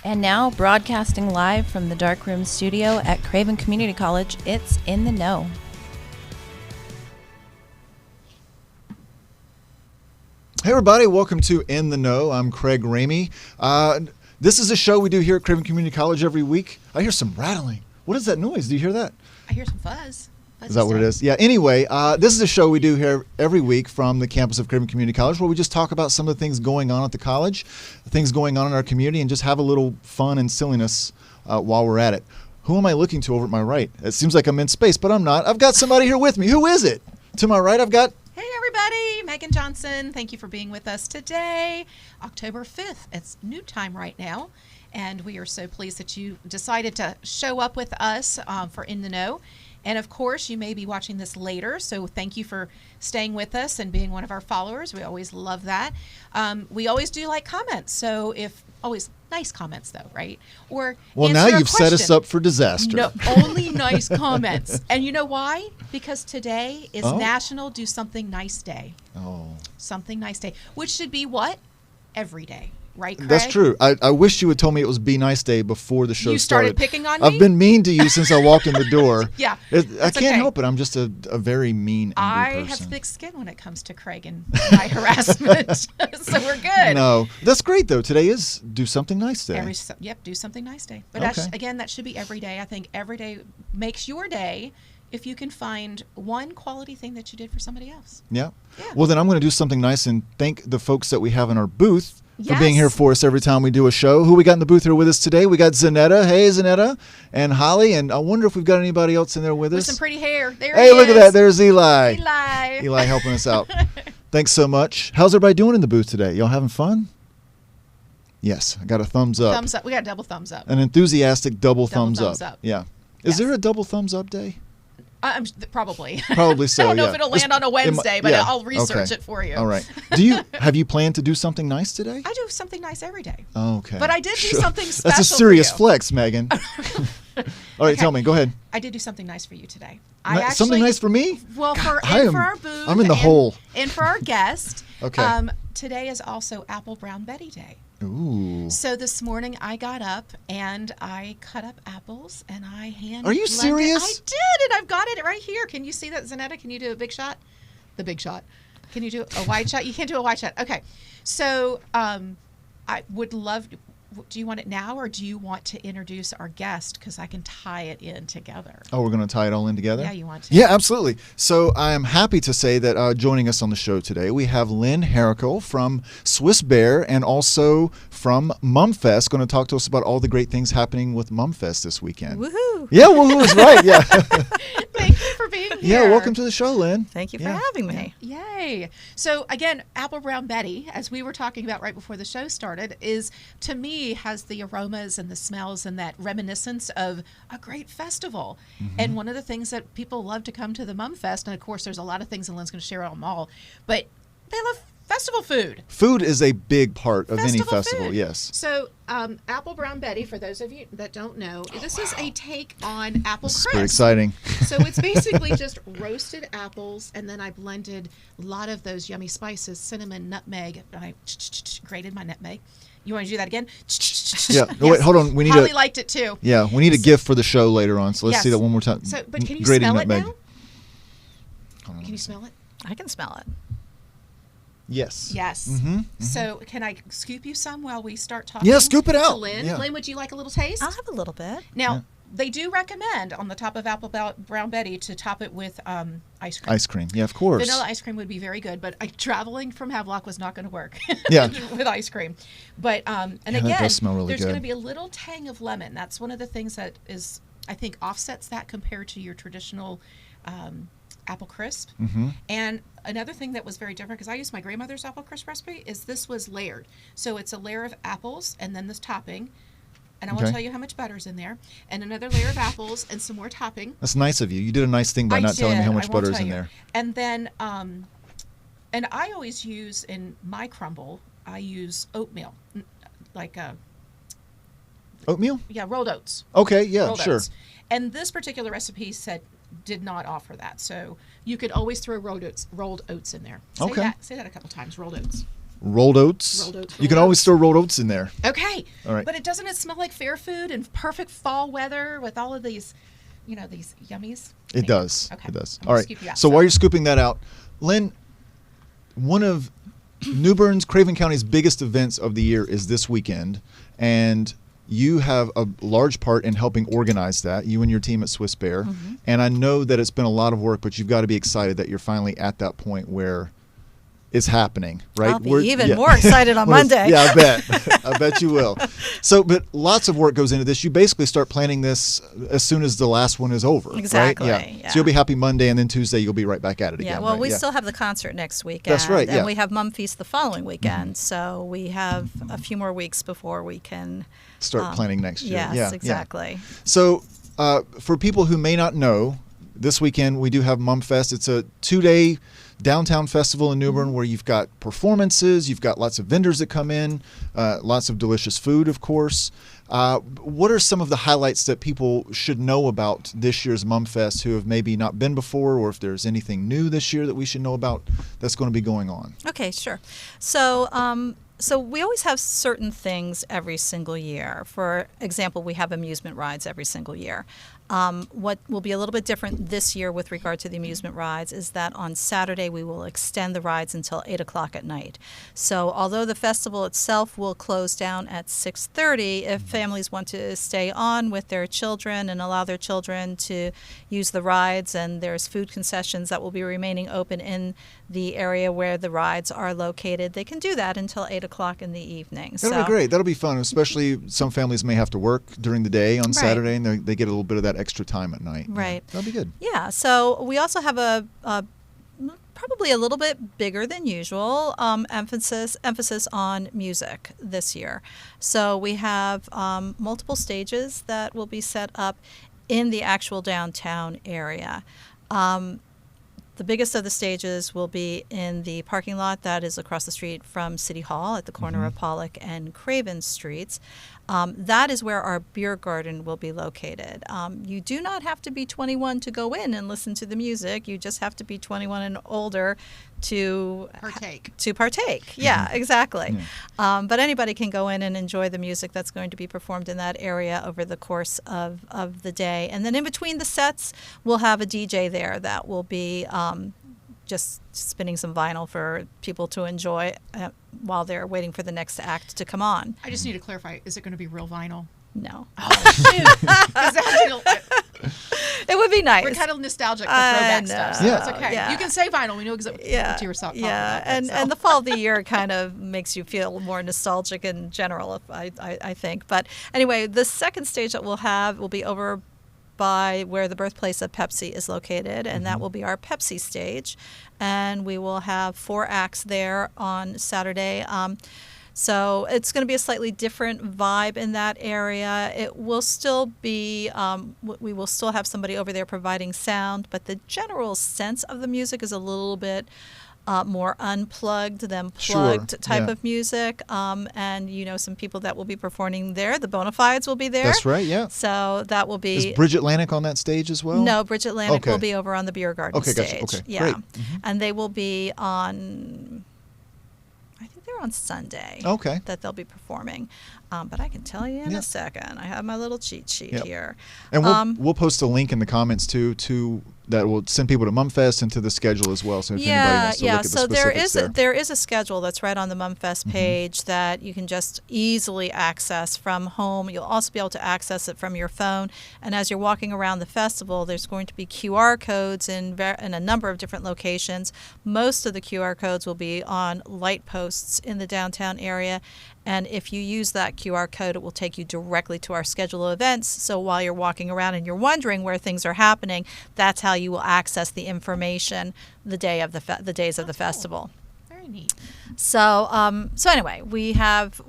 And now, broadcasting live from the Darkroom studio at Craven Community College, it's In the Know. Hey everybody, welcome to In the Know. I'm Craig Ramey. This is a show we do here at Craven Community College every week. I hear some rattling. What is that noise? Do you hear that? I hear some fuzz. Is that what it is? Yeah, anyway, this is a show we do here every week from the campus of Craven Community College where we just talk about some of the things going on at the college, things going on in our community, and just have a little fun and silliness while we're at it. Who am I looking to over at my right? It seems like I'm in space, but I'm not. I've got somebody here with me. Who is it? To my right, I've got... Hey everybody, Megan Johnson. Thank you for being with us today, October 5th. It's noon time right now, and we are so pleased that you decided to show up with us for In the Know. And of course, you may be watching this later, so thank you for staying with us and being one of our followers. We always love that. We always do like comments, so always nice comments though, right? Or well, now you've set us up for disaster. No, only nice comments. And you know why? Because today is National Do Something Nice Day. Oh. Something Nice Day, which should be what? Every day. Right, Craig? That's true. I wish you had told me it was Be Nice Day before the show started. You started picking on me? I've been mean to you since I walked in the door. Yeah. I can't help it. I'm just a very mean, angry person. I have thick skin when it comes to Craig and my harassment, so we're good. No. That's great, though. Today is Do Something Nice Day. Do Something Nice Day. But that should be every day. I think every day makes your day if you can find one quality thing that you did for somebody else. Yeah. Well, then I'm going to do something nice and thank the folks that we have in our booth for being here for us every time we do a show. Who we got in the booth here with us today? We got Zanetta. Hey, Zanetta. And Holly. And I wonder if we've got anybody else in there with us. With some pretty hair. There Hey, look at that. There's Eli. Eli. Eli helping us out. Thanks so much. How's everybody doing in the booth today? Y'all having fun? Yes. I got a thumbs up. Thumbs up. We got a double thumbs up. An enthusiastic double thumbs up. Yeah. Is there a double thumbs up day? Probably. Probably so. I don't know if it'll land on a Wednesday, but I'll research it for you. All right. Have you planned to do something nice today? I do something nice every day. Okay. But I did do something special. That's a serious flex, Megan. All right, tell me. Go ahead. I did do something nice for you today. Something nice for me? Well, for our booth. I'm in the hole. And for our guest. Okay. Today is also Apple Brown Betty Day. Ooh. So this morning I got up and I cut up apples and I hand. Are you serious? I did, and I've got it right here. Can you see that, Zanetta? Can you do a big shot? The big shot. Can you do a wide shot? You can't do a wide shot. Okay. So I would love. Do you want it now, or do you want to introduce our guest? Because I can tie it in together. Oh, we're going to tie it all in together? Yeah, you want to? Yeah, absolutely. So I am happy to say that joining us on the show today, we have Lynne Harakal from Swiss Bear and also from MumFest, going to talk to us about all the great things happening with MumFest this weekend. Woohoo! Yeah, woohoo is right. Yeah. Thank you for being here. Yeah, welcome to the show, Lynne. Thank you for having me. Yay. So again, Apple Brown Betty, as we were talking about right before the show started, is to me has the aromas and the smells and that reminiscence of a great festival. Mm-hmm. And one of the things that people love to come to the MumFest, and of course there's a lot of things, and Lynne's going to share them all, but they love festival food. Food is a big part of any festival, food. Yes. So Apple Brown Betty, for those of you that don't know, this is a take on apple crisp. Pretty exciting. So it's basically just roasted apples, and then I blended a lot of those yummy spices, cinnamon, nutmeg, and I grated my nutmeg. You want to do that again? Yeah. Yes. Wait, hold on. We need Holly liked it too. Yeah, we need a gift for the show later on. So let's see that one more time. So, but can you Grating smell nutmeg. it now? Can you smell it? I can smell it. Yes. Yes. Mm-hmm. So can I scoop you some while we start talking? Yeah, scoop it out. To Lynne. Yeah. Lynne, would you like a little taste? I'll have a little bit. Now, they do recommend on the top of Apple Brown Betty to top it with ice cream. Ice cream, yeah, of course. Vanilla ice cream would be very good, but traveling from Havelock was not going to work with ice cream. But and again, that does smell really there's good. going to be a little tang of lemon. That's one of the things that is, I think, offsets that compared to your traditional apple crisp. Mm-hmm. And another thing that was very different, because I used my grandmother's apple crisp recipe, is this was layered. So it's a layer of apples and then this topping. And I won't tell you how much butter's in there. And another layer of apples and some more topping. That's nice of you. You did a nice thing by not telling me how much butter is in there. And then, and I always use, in my crumble, I use oatmeal. Like oatmeal? Yeah, rolled oats. Okay, yeah, rolled sure. Oats. And this particular recipe did not offer that. So you could always throw rolled oats in there. Say that a couple times, rolled oats. rolled oats. You can always throw rolled oats in there. Okay. All right. But doesn't it smell like fair food and perfect fall weather with all of these, these yummies? It does. Okay. It does. I'm All gonna right. scoop you out, So while you're scooping that out, Lynn, one of New Bern's, Craven County's biggest events of the year is this weekend, and you have a large part in helping organize that, you and your team at Swiss Bear. Mm-hmm. And I know that it's been a lot of work, but you've got to be excited that you're finally at that point where it's happening, right? I'll be even more excited on Monday. Yeah, I bet. I bet you will. So, but lots of work goes into this. You basically start planning this as soon as the last one is over, Exactly, right? yeah. So you'll be happy Monday, and then Tuesday you'll be right back at it again. Yeah, well, right? we still have the concert next weekend. That's right, yeah. And we have MumFest the following weekend. So we have a few more weeks before we can start planning next year. Yes, Yeah, exactly. Yeah. So for people who may not know, this weekend we do have MumFest. It's a 2-day downtown festival in New Bern where you've got performances, you've got lots of vendors that come in, lots of delicious food, of course. What are some of the highlights that people should know about this year's MumFest who have maybe not been before, or if there's anything new this year that we should know about that's going to be going on? Okay, sure. So we always have certain things every single year. For example, we have amusement rides every single year. What will be a little bit different this year with regard to the amusement rides is that on Saturday we will extend the rides until 8 o'clock at night. So although the festival itself will close down at 6:30, if families want to stay on with their children and allow their children to use the rides, and there's food concessions that will be remaining open in the area where the rides are located, they can do that until 8 o'clock in the evening. That'll be great. That'll be fun, especially some families may have to work during the day on Saturday, and they get a little bit of that extra time at night. Right. That'll be good. Yeah. So we also have a probably a little bit bigger than usual emphasis on music this year. So we have multiple stages that will be set up in the actual downtown area. The biggest of the stages will be in the parking lot that is across the street from City Hall at the corner of Pollock and Craven Streets. That is where our beer garden will be located. You do not have to be 21 to go in and listen to the music. You just have to be 21 and older to partake. Yeah, exactly. Yeah. But anybody can go in and enjoy the music that's going to be performed in that area over the course of the day. And then in between the sets, we'll have a DJ there that will be just spinning some vinyl for people to enjoy while they're waiting for the next act to come on. I just need to clarify, is it going to be real vinyl? No. Oh, shoot. It would be nice. We're kind of nostalgic for throwback stuff, so that's okay. Yeah. You can say vinyl. We know exactly what you were talking about. And the fall of the year kind of makes you feel more nostalgic in general, I think. But anyway, the second stage that we'll have will be over by where the birthplace of Pepsi is located, and that will be our Pepsi Stage. And we will have 4 acts there on Saturday. So it's going to be a slightly different vibe in that area. It will still be, we will still have somebody over there providing sound, but the general sense of the music is a little bit more unplugged than plugged type of music. And, some people that will be performing there. The Bonafides will be there. That's right, yeah. So that will be... Is Bridget Atlantic on that stage as well? No, Bridget Atlantic will be over on the beer garden stage. Gotcha. Okay, yeah. Great. And they will be on... on Sunday that they'll be performing. But I can tell you in a second. I have my little cheat sheet here. And we'll post a link in the comments too that will send people to MumFest and to the schedule as well. So if anybody wants to look at the specifics there is a schedule that's right on the MumFest page that you can just easily access from home. You'll also be able to access it from your phone. And as you're walking around the festival, there's going to be QR codes in a number of different locations. Most of the QR codes will be on light posts in the downtown area. And if you use that QR code, it will take you directly to our schedule of events. So while you're walking around and you're wondering where things are happening, that's how you will access the information the days of the festival. Very neat. So anyway, we have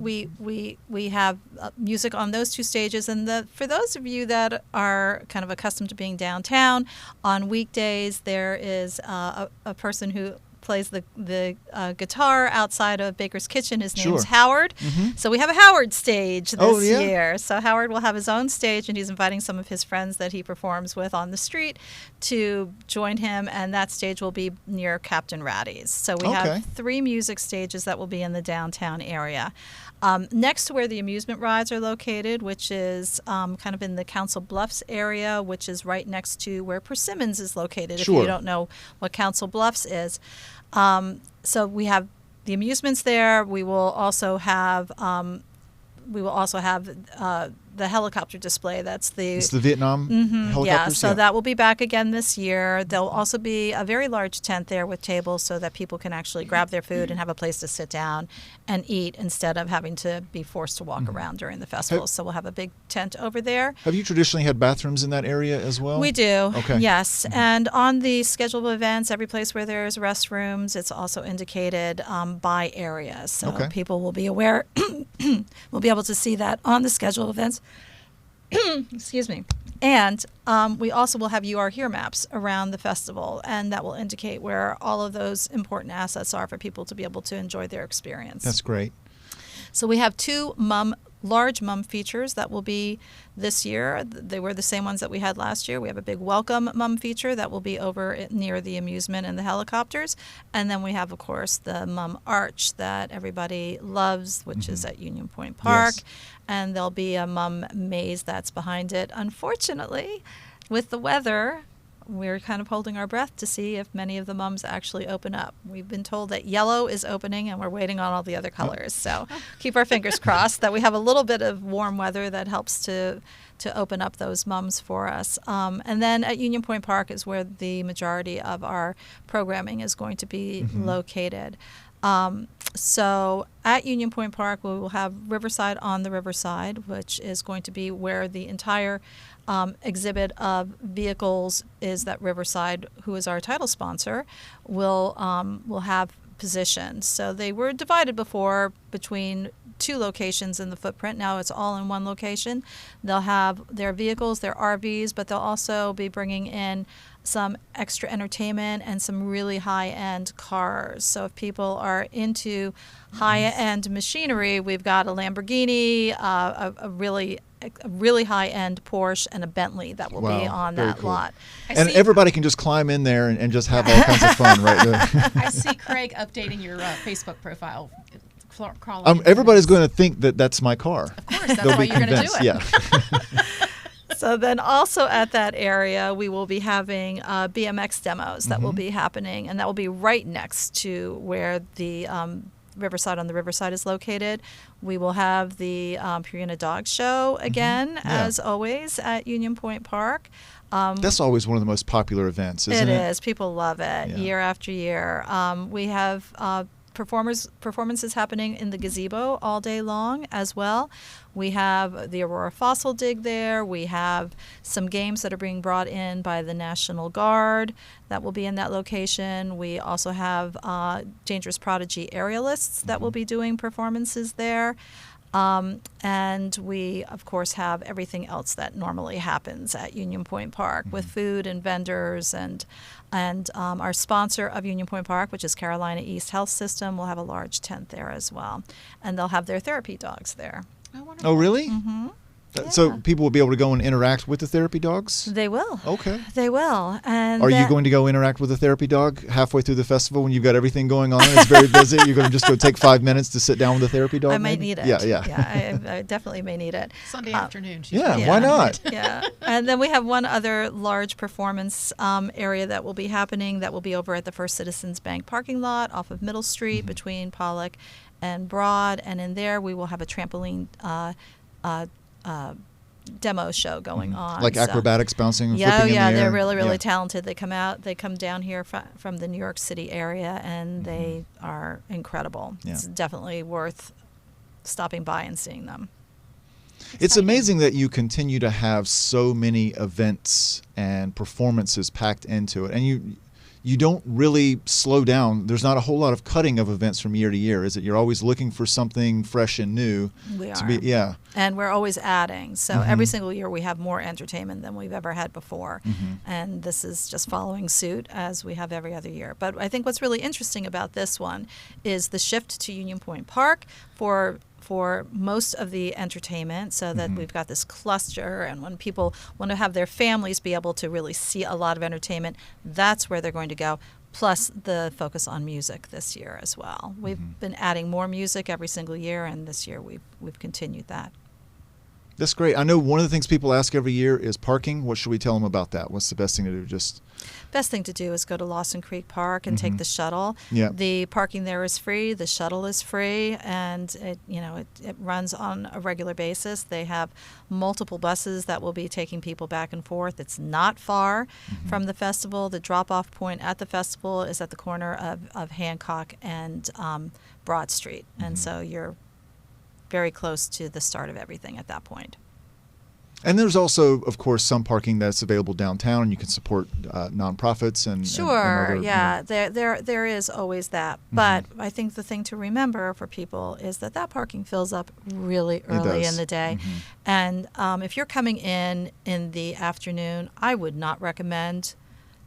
music on those 2 stages, and for those of you that are kind of accustomed to being downtown, on weekdays there is a person who plays the guitar outside of Baker's Kitchen. His name's Sure. Howard. So we have a Howard stage this Oh, yeah? year. So Howard will have his own stage, and he's inviting some of his friends that he performs with on the street to join him, and that stage will be near Captain Ratty's. So we Okay. have 3 music stages that will be in the downtown area. Next to where the amusement rides are located, which is kind of in the Council Bluffs area, which is right next to where Persimmons is located, if Sure. you don't know what Council Bluffs is. So we have the amusements there. We will also have the helicopter display. That's It's the Vietnam helicopters? yeah, so that will be back again this year. There'll also be a very large tent there with tables so that people can actually grab their food and have a place to sit down and eat instead of having to be forced to walk around during the festival. So we'll have a big tent over there. Have you traditionally had bathrooms in that area as well? We do, Okay. yes. And on the schedule of events, every place where there's restrooms, it's also indicated by area. So Okay. people will be aware, will be able to see that on the schedule of events. Excuse me. And we also will have You Are Here maps around the festival, and that will indicate where all of those important assets are for people to be able to enjoy their experience. That's great. So we have 2 large mum features that will be this year. They were the same ones that we had last year. We have a big welcome mum feature that will be over near the amusement and the helicopters. And then we have, of course, the mum arch that everybody loves, which is at Union Point Park. Yes. And there'll be a mum maze that's behind it. Unfortunately, with the weather, we're kind of holding our breath to see if many of the mums actually open up. We've been told that yellow is opening, and we're waiting on all the other colors. So keep our fingers crossed that we have a little bit of warm weather that helps to open up those mums for us. And then at Union Point Park is where the majority of our programming is going to be located. So at Union Point Park, we will have Riverside on the Riverside, which is going to be where the entire exhibit of vehicles is that Riverside, who is our title sponsor, will have positioned. So they were divided before between 2 locations in the footprint. Now it's all in one location. They'll have their vehicles, their RVs, but they'll also be bringing in some extra entertainment and some really high-end cars. So if people are into high-end machinery, we've got a Lamborghini, a really high-end Porsche, and a Bentley that will be Wow, on very that cool. lot. And everybody can just climb in there and just have all kinds of fun right there. I see Craig updating your Facebook profile. Crawling Everybody's going to think that that's my car. Of course, that's They'll why be you're going to do convinced, it. yeah. So then also at that area, we will be having BMX demos that will be happening, and that will be right next to where the Riverside on the Riverside is located. We will have the Purina Dog Show again, as always, at Union Point Park. That's always one of the most popular events, isn't it? It is. People love it Yeah. year after year. We have performances happening in the gazebo all day long as well. We have the Aurora Fossil Dig there. We have some games that are being brought in by the National Guard that will be in that location. We also have Dangerous Prodigy aerialists that will be doing performances there. And we, of course, have everything else that normally happens at Union Point Park with food and vendors and our sponsor of Union Point Park, which is Carolina East Health System, will have a large tent there as well. And they'll have their therapy dogs there. Oh, wonderful. Oh, really? Mm-hmm. So Yeah. people will be able to go and interact with the therapy dogs? They will. Okay. They will. And Are you going to go interact with the therapy dog halfway through the festival when you've got everything going on and it's very busy? You're going to just go take 5 minutes to sit down with the therapy dog? I might maybe? need it. Yeah. I definitely may need it. Sunday afternoon. she's Yeah, like, why not? Yeah. And then we have one other large performance area that will be happening that will be over at the First Citizens Bank parking lot off of Middle Street between Pollock and Broad. And in there we will have a trampoline demo show going on. Like So- acrobatics, bouncing and Yeah, flipping in the air? they're really, really Yeah. talented. They come down here from the New York City area, and they are incredible. Yeah. It's definitely worth stopping by and seeing them. It's amazing that you continue to have so many events and performances packed into it. And you don't really slow down. There's not a whole lot of cutting of events from year to year, is it? You're always looking for something fresh and new. We are. To be, yeah. And we're always adding. So every single year we have more entertainment than we've ever had before. And this is just following suit as we have every other year. But I think what's really interesting about this one is the shift to Union Point Park for most of the entertainment, so that we've got this cluster, and when people want to have their families be able to really see a lot of entertainment, that's where they're going to go, plus the focus on music this year as well. We've been adding more music every single year, and this year we've continued that. That's great. I know one of the things people ask every year is parking. What should we tell them about that? What's the best thing to do? Best thing to do is go to Lawson Creek Park and take the shuttle. Yeah. The parking there is free. The shuttle is free, and it runs on a regular basis. They have multiple buses that will be taking people back and forth. It's not far from the festival. The drop-off point at the festival is at the corner of Hancock and Broad Street, and so you're very close to the start of everything at that point. And there's also, of course, some parking that's available downtown, and you can support nonprofits and sure, and other, yeah, there is always that. But I think the thing to remember for people is that parking fills up really early in the day, and if you're coming in the afternoon, I would not recommend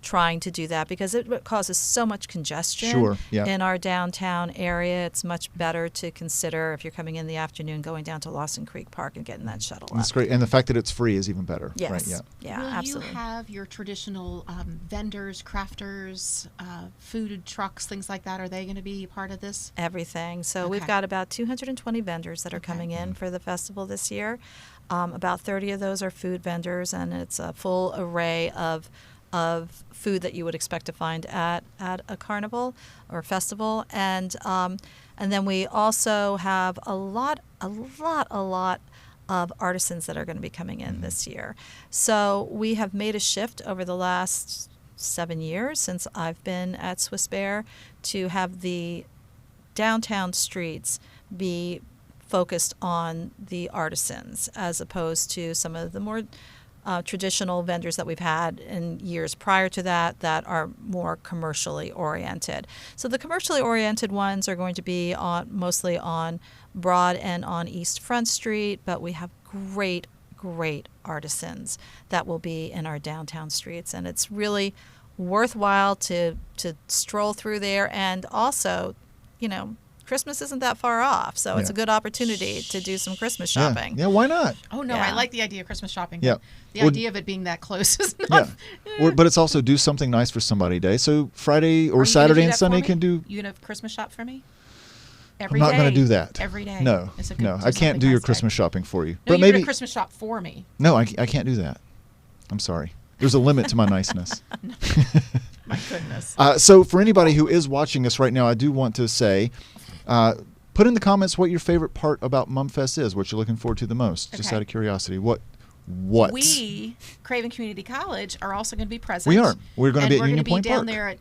trying to do that because it causes so much congestion in our downtown area. It's much better to consider, if you're coming in the afternoon, going down to Lawson Creek Park and getting that shuttle up. That's great. And the fact that it's free is even better. Yes. Right? Yeah, Will absolutely. you have your traditional vendors, crafters, food trucks, things like that? Are they going to be part of this? Everything. So we've got about 220 vendors that are coming in for the festival this year. About 30 of those are food vendors, and it's a full array of food that you would expect to find at a carnival or festival, and then we also have a lot of artisans that are going to be coming in this year. So we have made a shift over the last 7 years since I've been at Swiss Bear to have the downtown streets be focused on the artisans as opposed to some of the more traditional vendors that we've had in years prior to that are more commercially oriented. So the commercially oriented ones are going to be mostly on Broad and on East Front Street, but we have great artisans that will be in our downtown streets, and it's really worthwhile to stroll through there. And also, Christmas isn't that far off, so it's a good opportunity to do some Christmas shopping. Yeah, why not? Oh, no, I like the idea of Christmas shopping. Yeah. The idea of it being that close is not... But it's also do something nice for somebody day. So Friday or Saturday and Sunday can do... You gonna Christmas shop for me? I'm not going to do that. Every day? No, I can't do your Christmas shopping for you. No, but you're maybe going to Christmas shop for me. No, I can't do that. I'm sorry. There's a limit to my niceness. My goodness. So for anybody who is watching us right now, I do want to say... put in the comments what your favorite part about MumFest is, what you're looking forward to the most, just out of curiosity. What? We, Craven Community College, are also going to be present. We are. We're going to be at Union Point Park. Park. We're going to be down there at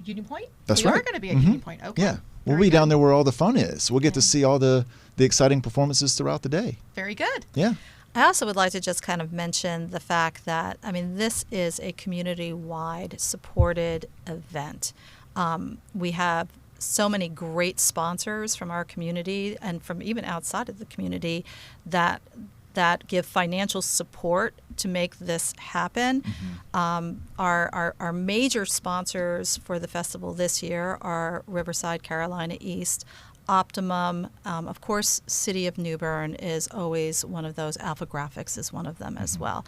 Union Point? That's right. We are going to be at Union Point. Okay. Yeah. We'll be down there where all the fun is. We'll get to see all the exciting performances throughout the day. Very good. Yeah. I also would like to just kind of mention the fact that, this is a community-wide supported event. We have so many great sponsors from our community and from even outside of the community that give financial support to make this happen. Our major sponsors for the festival this year are Riverside Carolina East, Optimum, of course, City of New Bern is always one of those. Alpha Graphics is one of them as well.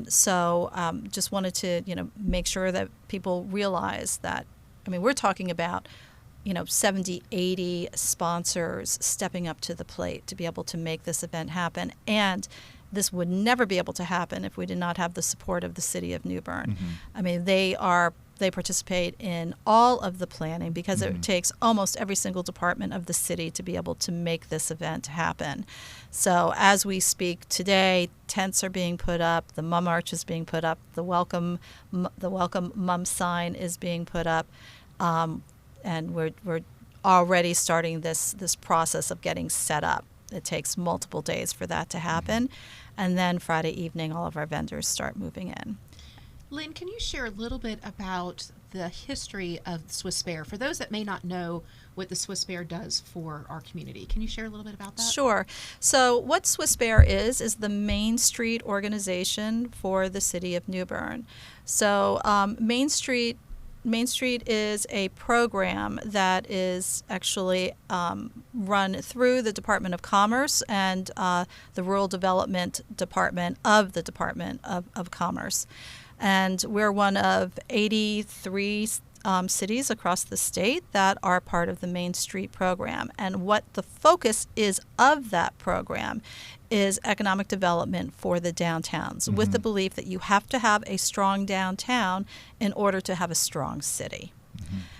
So just wanted to make sure that people realize that, we're talking about 70, 80 sponsors stepping up to the plate to be able to make this event happen. And this would never be able to happen if we did not have the support of the City of New Bern. They participate in all of the planning because it takes almost every single department of the city to be able to make this event happen. So as we speak today, tents are being put up, the Mum Arch is being put up, the welcome Mum sign is being put up. And we're already starting this process of getting set up. It takes multiple days for that to happen. And then Friday evening, all of our vendors start moving in. Lynne, can you share a little bit about the history of Swiss Bear for those that may not know what the Swiss Bear does for our community. Can you share a little bit about that? Sure. So what Swiss Bear is the Main Street organization for the city of New Bern. So Main Street is a program that is actually run through the Department of Commerce and the Rural Development Department of the Department of Commerce. And we're one of 83 cities across the state that are part of the Main Street program. And what the focus is of that program is economic development for the downtowns, with the belief that you have to have a strong downtown in order to have a strong city.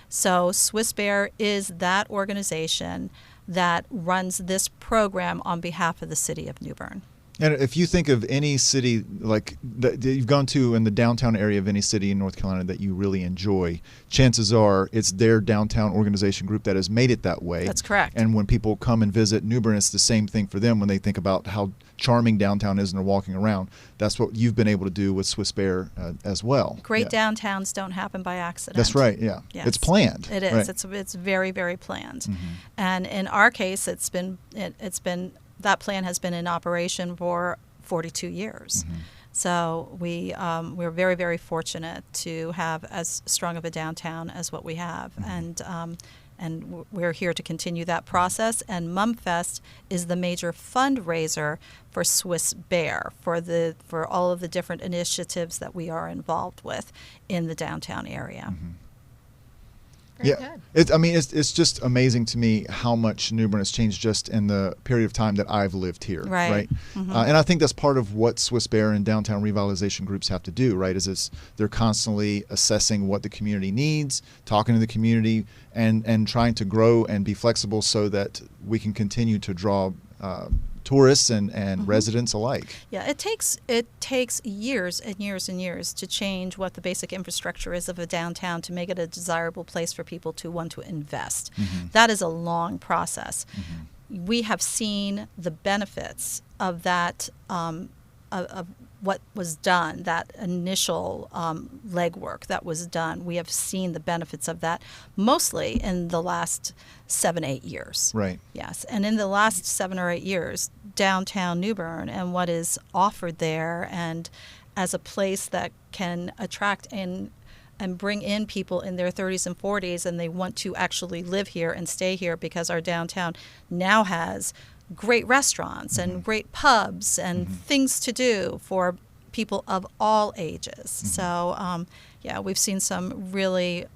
So Swiss Bear is that organization that runs this program on behalf of the city of New Bern. And if you think of any city like that you've gone to in the downtown area of any city in North Carolina that you really enjoy, chances are it's their downtown organization group that has made it that way. That's correct. And when people come and visit New Bern, it's the same thing for them when they think about how charming downtown is and they're walking around. That's what you've been able to do with Swiss Bear as well. Great downtowns don't happen by accident. That's right, yeah. Yes. It's planned. It is. Right. It's very, very planned. And in our case, it's been that plan has been in operation for 42 years. So we're very, very fortunate to have as strong of a downtown as what we have. And we're here to continue that process. And MumFest is the major fundraiser for Swiss Bear, for all of the different initiatives that we are involved with in the downtown area. Very good. It's just amazing to me how much New Bern has changed just in the period of time that I've lived here. Right. And I think that's part of what Swiss Bear and downtown revitalization groups have to do, right? Is they're constantly assessing what the community needs, talking to the community, and trying to grow and be flexible so that we can continue to draw tourists and residents alike. Yeah, it takes years and years and years to change what the basic infrastructure is of a downtown to make it a desirable place for people to want to invest. That is a long process. We have seen the benefits of that, of what was done, that initial legwork that was done. We have seen the benefits of that mostly in the last 7-8 years. Right. Yes, and in the last 7 or 8 years, downtown New Bern and what is offered there, and as a place that can attract and bring in people in their 30s and 40s, and they want to actually live here and stay here because our downtown now has great restaurants and great pubs and things to do for people of all ages. So, we've seen some really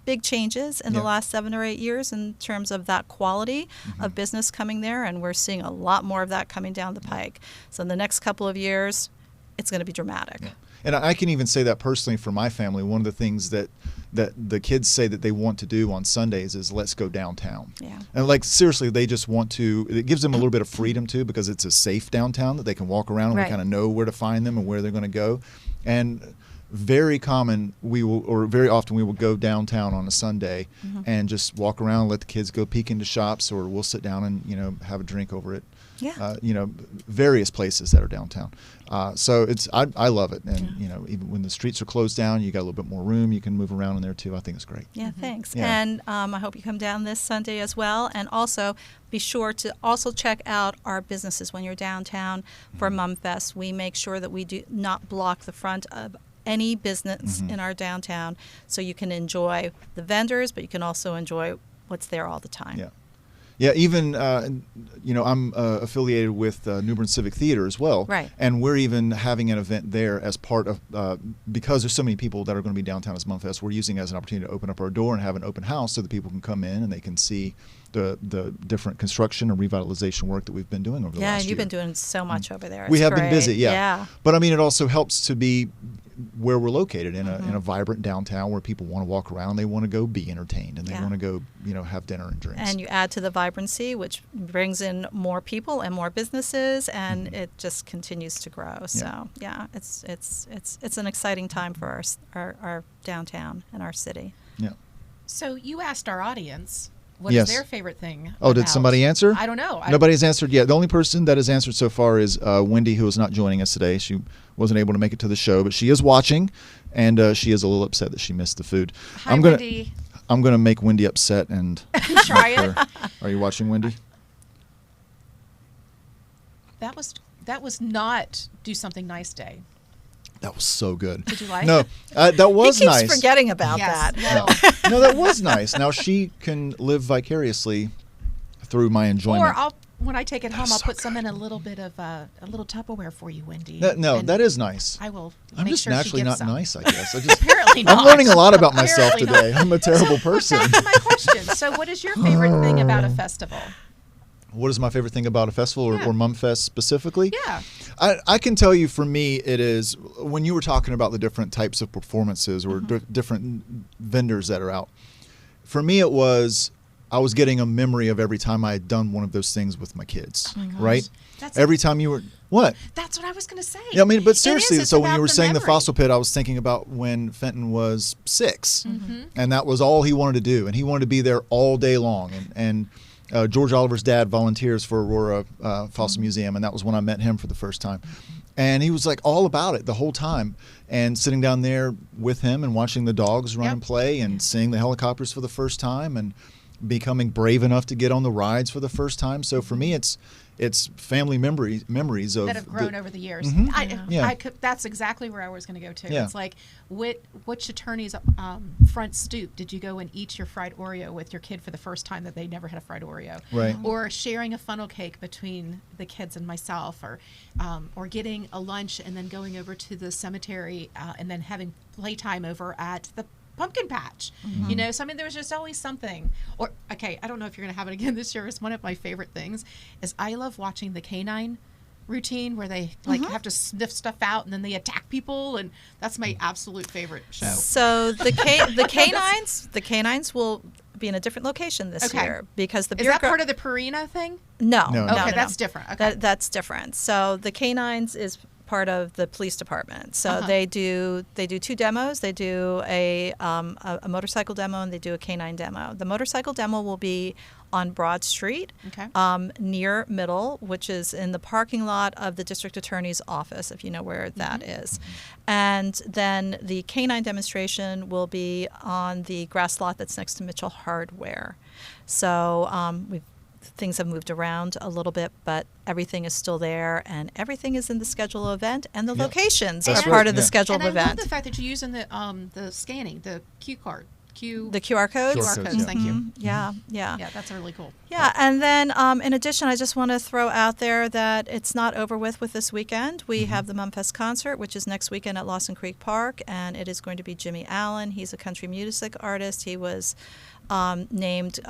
big changes in the last 7 or 8 years in terms of that quality of business coming there, and we're seeing a lot more of that coming down the pike. So in the next couple of years, it's going to be dramatic. Yeah. And I can even say that personally for my family. One of the things that the kids say that they want to do on Sundays is let's go downtown. Yeah. And like seriously, they just want to. It gives them a little bit of freedom too, because it's a safe downtown that they can walk around and we kind of know where to find them and where they're going to go. And very often we will go downtown on a Sunday and just walk around, let the kids go peek into shops, or we'll sit down and have a drink over at various places that are downtown. So I love it, and even when the streets are closed down, you got a little bit more room. You can move around in there too. I think it's great. Yeah, thanks. Yeah. And I hope you come down this Sunday as well. And also be sure to also check out our businesses when you're downtown for MumFest. We make sure that we do not block the front of any business in our downtown, so you can enjoy the vendors, but you can also enjoy what's there all the time. Yeah. Yeah, even, I'm affiliated with New Bern Civic Theater as well. Right. And we're even having an event there as part of, because there's so many people that are going to be downtown as MumFest, we're using it as an opportunity to open up our door and have an open house so that people can come in and they can see the different construction and revitalization work that we've been doing over the last year. Yeah, you've been doing so much over there. We It's have great. been busy, yeah. Yeah. But I mean, it also helps to be where we're located in a vibrant downtown where people want to walk around, they want to go be entertained, and they want to go, have dinner and drinks. And you add to the vibrancy, which brings in more people and more businesses, and it just continues to grow. So it's an exciting time for our downtown and our city. Yeah. So you asked our audience what is Yes. their favorite thing. Oh, did about- somebody answer? I don't know. Nobody's answered yet. The only person that has answered so far is Wendy, who is not joining us today. She wasn't able to make it to the show, but she is watching, and she is a little upset that she missed the food. Hi, Wendy. I'm gonna make Wendy upset and Try it. Are you watching, Wendy? That was not Do Something Nice Day. That was so good. Did you like No, it? that was he keeps nice. forgetting about Yes. that. No. No, that was nice. Now she can live vicariously through my enjoyment. Or when I take it home, That's I'll so put some in a little bit of a little Tupperware for you, Wendy. No, And that is nice. I will. I'm make just sure she naturally gets not some. nice, I guess. I just, Apparently not. I'm learning a lot about myself Apparently today. not. I'm a terrible person. So my question. So, what is your favorite thing about a festival? What is my favorite thing about a festival or Yeah. MumFest specifically? Yeah. I can tell you, for me, it is when you were talking about the different types of performances or different vendors that are out. For me, it was I was getting a memory of every time I had done one of those things with my kids. Oh my gosh. Right? That's Every time you were what? That's what I was going to say. Yeah, I mean, but It is. seriously, It's so when about you were saying the memory. fossil pit, I was thinking about when Fenton was 6, Mm-hmm. and that was all he wanted to do, and he wanted to be there all day long. And George Oliver's dad volunteers for Aurora Fossil Museum, and that was when I met him for the first time. And he was like all about it the whole time, and sitting down there with him and watching the dogs run Yep. and play, and seeing the helicopters for the first time, and becoming brave enough to get on the rides for the first time. So for me, it's family memories of that have grown over the years. Mhm. Yeah. I could, that's exactly where I was going to go to. Yeah. It's like, which attorney's front stoop did you go and eat your fried Oreo with your kid for the first time that they never had a fried Oreo? Right. Or sharing a funnel cake between the kids and myself, or getting a lunch and then going over to the cemetery and then having playtime over at the pumpkin patch. You know, so I mean, there was just always something. Or okay, I don't know if you're going to have it again this year. It's one of my favorite things is I love watching the canine routine where they like have to sniff stuff out and then they attack people, and that's my absolute favorite show. So the canines will be in a different location this Okay. year because the Is beer that part of the Purina thing? no, No, no, no. Okay, no, that's no. different. Okay. That's different. So the canines is part of the police department. So Uh-huh. they do 2 demos. They do a motorcycle demo and they do a canine demo. The motorcycle demo will be on Broad Street, Okay. near Middle, which is in the parking lot of the district attorney's office, if you know where that is. And then the canine demonstration will be on the grass lot that's next to Mitchell Hardware. So things have moved around a little bit, but everything is still there, and everything is in the scheduled event, and the Yeah. locations That's are right, part of the yeah. scheduled And I event. love the fact that you're using the scanning, the QR codes. The QR codes. QR codes, yeah. Thank you. Mhm. Yeah, yeah. Yeah, that's really cool. Yeah, and then in addition, I just want to throw out there that it's not over with this weekend. We have the MumFest concert, which is next weekend at Lawson Creek Park, and it is going to be Jimmy Allen. He's a country music artist. He was named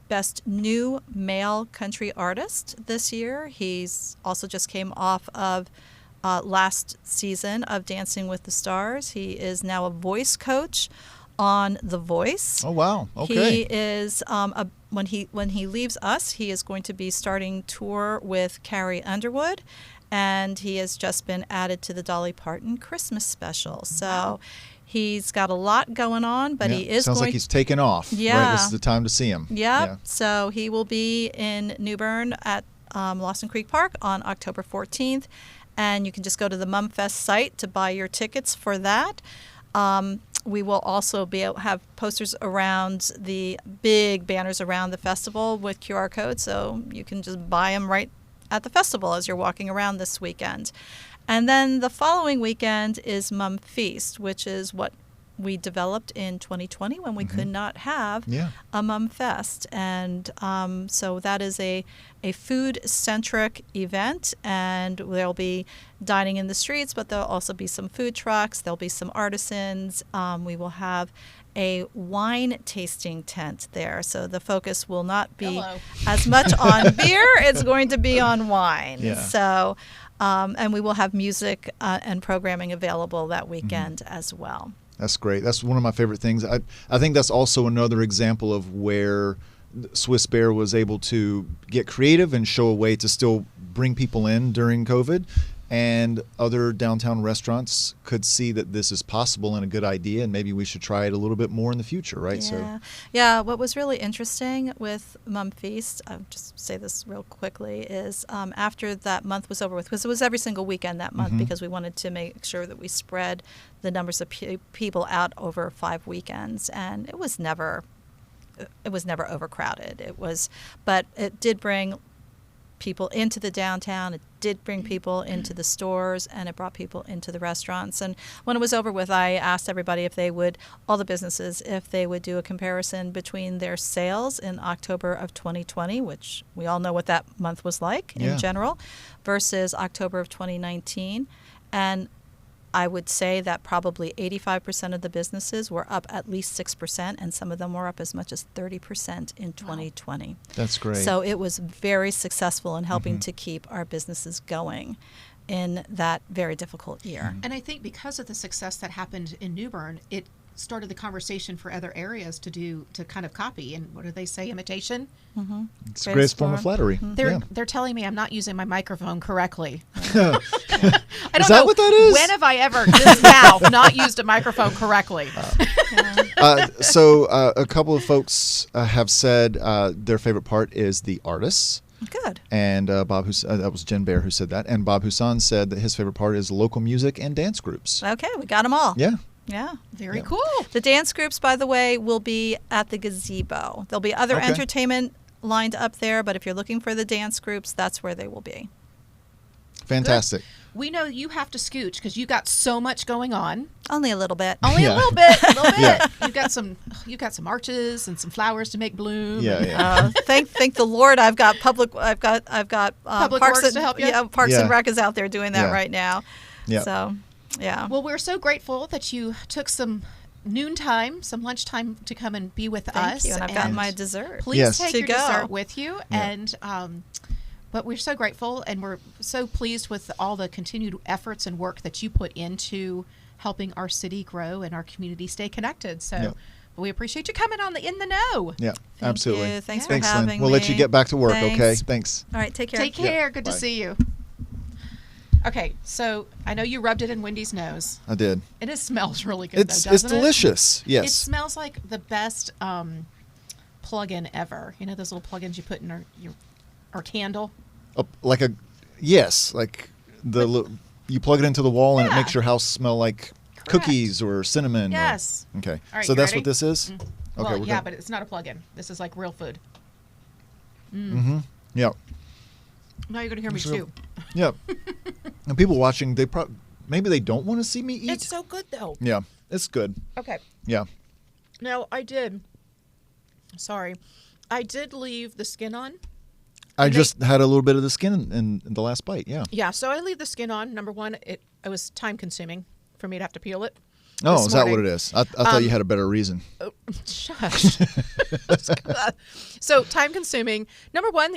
Best New Male Country Artist this year. He's also just came off of last season of Dancing with the Stars. He is now a voice coach on The Voice. Oh wow! Okay. He is when he leaves us, he is going to be starting tour with Carrie Underwood, and he has just been added to the Dolly Parton Christmas special. So he's got a lot going on, but Yeah. he is sounds going. like he's taking off. Right? Yeah. This is the time to see him. Yep. Yeah. So he will be in New Bern at Lawson Creek Park on October 14th, and you can just go to the MumFest site to buy your tickets for that. We will also have posters around the big banners around the festival with QR codes, so you can just buy them right at the festival as you're walking around this weekend. And then the following weekend is Mum Feast, which is what we developed in 2020 when we could not have Yeah. a MumFest. And so that is a food-centric event, and there'll be dining in the streets, but there'll also be some food trucks, there'll be some artisans. We will have a wine tasting tent there. So the focus will not be Hello. as much on beer, it's going to be on wine. Yeah. So, and we will have music and programming available that weekend as well. That's great. That's one of my favorite things. I think that's also another example of where Swiss Bear was able to get creative and show a way to still bring people in during COVID and other downtown restaurants could see that this is possible and a good idea, and maybe we should try it a little bit more in the future, right? Yeah. What was really interesting with MumFest, I'll just say this real quickly, is after that month was over with, because it was every single weekend that month, because we wanted to make sure that we spread the numbers of people out over 5 weekends, and it was never overcrowded. But it did bring people into the downtown. It did bring people into the stores, and it brought people into the restaurants. And when it was over with, I asked everybody all the businesses, if they would do a comparison between their sales in October of 2020, which we all know what that month was like in general, versus October of 2019. And I would say that probably 85% of the businesses were up at least 6%, and some of them were up as much as 30% in 2020. Wow. That's great. So it was very successful in helping to keep our businesses going in that very difficult year. And I think because of the success that happened in New Bern, it started the conversation for other areas to kind of copy. And what do they say? Imitation? It's the greatest form of flattery. They're telling me I'm not using my microphone correctly. I don't Is that know. what that is? When have I ever just now not used a microphone correctly? So a couple of folks have said their favorite part is the artists. Good. And that was Jen Baer who said that. And Bob Husson said that his favorite part is local music and dance groups. Okay, we got them all. Yeah. Yeah. Very cool. The dance groups, by the way, will be at the gazebo. There'll be other entertainment lined up there, but if you're looking for the dance groups, that's where they will be. Fantastic. Good. We know you have to scooch because you got so much going on. Only a little bit. Only a little bit. A little bit. Yeah. You got some arches and some flowers to make bloom. Yeah. Thank the Lord, I've got Public Public Parks Works to help you. Yeah, Parks and Rec is out there doing that right now. Yeah. So, yeah. Well, we're so grateful that you took some noontime, some lunchtime to come and be with us. Thank you, and I've got my dessert. Please take your go. dessert with you. Yeah. And but we're so grateful, and we're so pleased with all the continued efforts and work that you put into helping our city grow and our community stay connected. So we appreciate you coming on In the Know. Yeah, Thank absolutely. you. Thanks Thanks, for having Lynn. me. We'll let you get back to work, Thanks. okay? Thanks. All right, take care. Take care. Good Bye. to see you. Okay, so I know you rubbed it in Wendy's nose. I did. And it smells really good, It's though, doesn't it? delicious. Yes. It smells like the best plug-in ever. You know those little plug-ins you put in our candle? Like you plug it into the wall and it makes your house smell like cookies or cinnamon. Yes. Okay. All right, so you that's ready? what this is? Okay. Well, but it's not a plug-in. This is like real food. Yeah. Now you're going to hear me chew. Yeah. And people watching, maybe they don't want to see me eat. It's so good, though. Yeah. It's good. Okay. Yeah. Now, I did leave the skin on. I just had a little bit of the skin in the last bite. Yeah. Yeah, so I leave the skin on. Number one, it was time consuming for me to have to peel it. Oh, this is that what morning. it is? I thought you had a better reason. Oh, shush. So time consuming. Number one,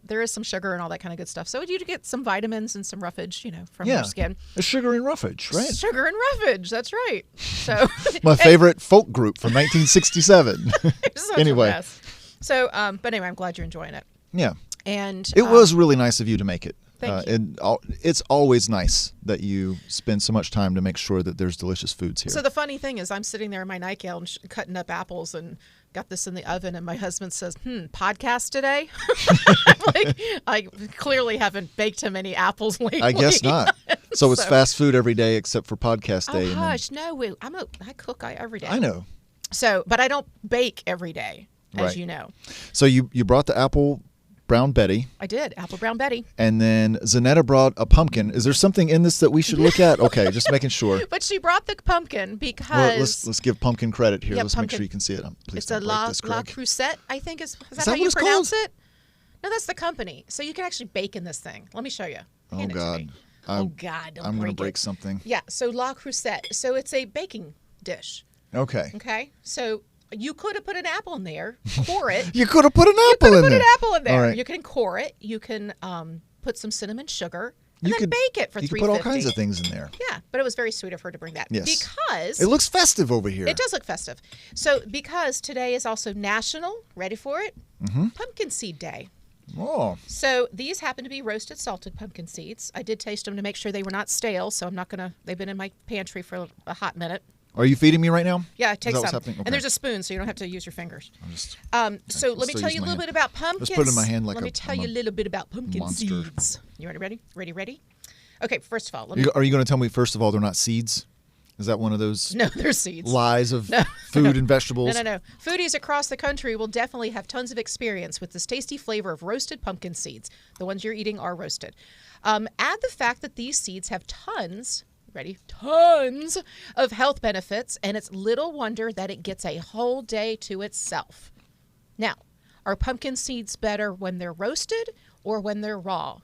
there is some sugar and all that kind of good stuff. So you get some vitamins and some roughage, from your skin. A sugar and roughage, right? Sugar and roughage. That's right. So my favorite folk group from 1967. Anyway. A mess. So, but anyway, I'm glad you're enjoying it. Yeah. And it was really nice of you to make it. Thank you. It's always nice that you spend so much time to make sure that there's delicious foods here. So the funny thing is I'm sitting there in my nightgown cutting up apples and got this in the oven, and my husband says, podcast today? I'm like, I clearly haven't baked him any apples lately. I guess not. So it's fast food every day except for podcast day. Oh, hush. No, I cook every day. I know. So, but I don't bake every day, as you know. So you brought the apple Brown Betty. I did. Apple Brown Betty. And then Zanetta brought a pumpkin. Is there something in this that we should look at? Okay, just making sure. But she brought the pumpkin because... Well, let's give pumpkin credit here. Yeah, let's pumpkin. make sure you can see it. Please It's don't a break this, La Craig. Crusette, I think is that that how what you it's pronounce called? it? No, that's the company. So you can actually bake in this thing. Let me show you. Hand it to God. me. Oh, God, don't I'm break going to break it. something. Yeah, so La Crusette. So it's a baking dish. Okay. Okay? So you could have put an apple in there, core it. You could have put an apple in Put there. an apple in there. All right. You can core it. You can put some cinnamon sugar and You then could bake it for $3.50. You could put all kinds of things in there. Yeah, but it was very sweet of her to bring that. Yes. Because It looks festive over here. it does look festive. So because today is also National, ready for it? Pumpkin Seed Day. Oh. So these happen to be roasted salted pumpkin seeds. I did taste them to make sure they were not stale, so I'm not going to, they've been in my pantry for a hot minute. Are you feeding me right now? Yeah, take Is that some. what's happening? Okay. And there's a spoon, so you don't have to use your fingers. I'm So let me tell you a little bit about pumpkins. Just put it in my hand like Let me tell you a little bit about pumpkin monster. seeds. You ready? Ready? Okay, first of all, Are you going to tell me, first of all, they're not seeds? Is that one of those No, they're seeds. lies of food and vegetables? No. Foodies across the country will definitely have tons of experience with this tasty flavor of roasted pumpkin seeds. The ones you're eating are roasted. Add the fact that these seeds have tons of health benefits, and it's little wonder that it gets a whole day to itself. Now, are pumpkin seeds better when they're roasted or when they're raw?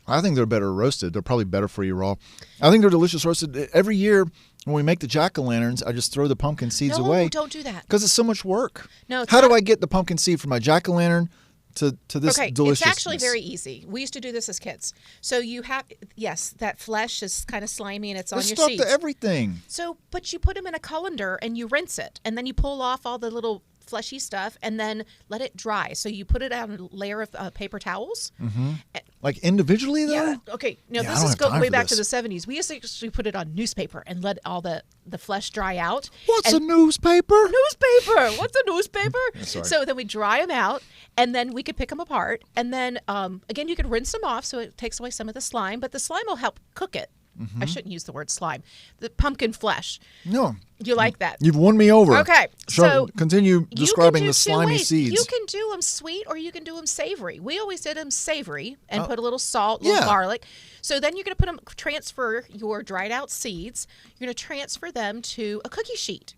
I think they're better roasted. They're probably better for you raw. I think they're delicious roasted. Every year when we make the jack-o'-lanterns, I just throw the pumpkin seeds away. No, don't do that. Because it's so much work. No, it's How do not- I get the pumpkin seed from my jack-o'-lantern to this Okay, deliciousness? it's actually very easy. We used to do this as kids. So you have, yes, that flesh is kind of slimy and it's on There's your stuff seeds. to everything. So, but you put them in a colander and you rinse it, and then you pull off all the little fleshy stuff and then let it dry. So you put it on a layer of paper towels. Mm-hmm. Like individually, though? Yeah. Okay. Now, Yeah, I this don't is have time way for back to this. the 70s. We used to actually put it on newspaper and let all the flesh dry out. What's And- a newspaper? Newspaper. What's a newspaper? Sorry. So then we dry them out, and then we could pick them apart. And then, again, you could rinse them off so it takes away some of the slime, but the slime will help cook it. I shouldn't use the word slime. The pumpkin flesh. No. You like that? You've won me over. Okay, so continue You describing can do the two slimy ways. seeds. You can do them sweet or you can do them savory. We always did them savory and put a little salt, a little yeah. garlic. So then you're going to transfer your dried out seeds. You're going to transfer them to a cookie sheet.